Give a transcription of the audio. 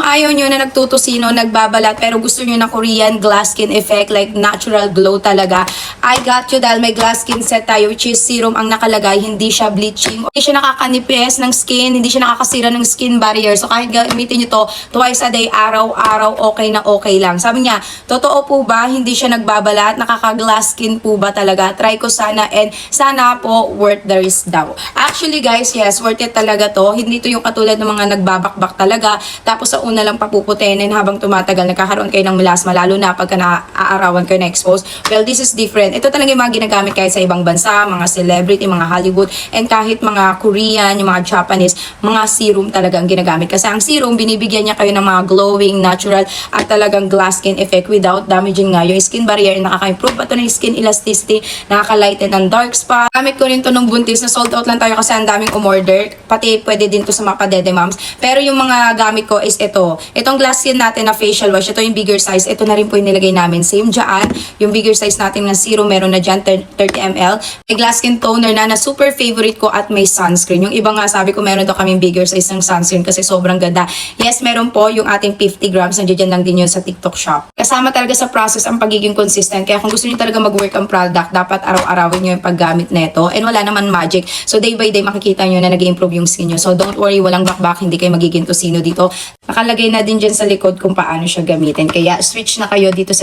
ayaw nyo na nagtutusino, nagbabalat, pero gusto nyo na Korean glass skin effect, like natural glow talaga, I got you dahil may glass skin set tayo, which is serum ang nakalagay, hindi siya bleaching, hindi siya nakakanipis ng skin, hindi siya nakakasira ng skin barrier. So kahit gamitin nyo to twice a day, araw-araw, okay na okay lang. Sabi niya, totoo po ba, hindi siya nagbabalat, nakaka-glass skin po ba talaga? Try ko sana, and sana po worth the risk daw. Actually guys, yes, worth it talaga to. Hindi to yung katulad ng mga nagbabakbak talaga, tapos sa una lang papuputinin, habang tumatagal nagkakaroon kayo ng melasma, lalo na pagka naaarawan kayo na expose. Well, this is different. Ito talaga yung mga ginagamit kahit sa ibang bansa, mga celebrity, mga Hollywood, and kahit mga Korean, yung mga Japanese, mga serum talaga ang ginagamit. Kasi ang serum, binibigyan niya kayo ng mga glowing, natural, at talagang glass skin effect without damaging nga yung skin barrier. Nakaka-improve pa ito ng skin elasticity, nakaka-lighten ng dark spot. Gamit ko rin to nung buntis, na sold out lang tayo kasi ang daming umorder. Pati pwede din to sa mga padede moms. Pero yung mga gamit ko is ito. Itong glass skin natin na facial wash, ito yung bigger size. Ito na rin po yung nilagay namin. Same dyan. Yung bigger size natin ng serum, meron na dyan 30 ml. May glass skin toner na super favorite ko, at may sunscreen. Yung iba nga sabi ko meron daw kaming bigger size ng sunscreen kasi sobrang ganda. Yes, meron po yung ating 50 grams. Nandiyan lang din yun sa TikTok shop. Kasama talaga sa process ang pagiging consistent. Kaya kung gusto niyo talaga mag-work ang product, dapat araw-arawin niyo yung paggamit nito. And wala naman magic. So day by day makikita niyo na nag-improve yung skin niyo. So don't worry, walang bakbak, hindi kayo magiging tosino dito. Nakalagay na din dyan sa likod kung paano siya gamitin. Kaya switch na kayo dito sa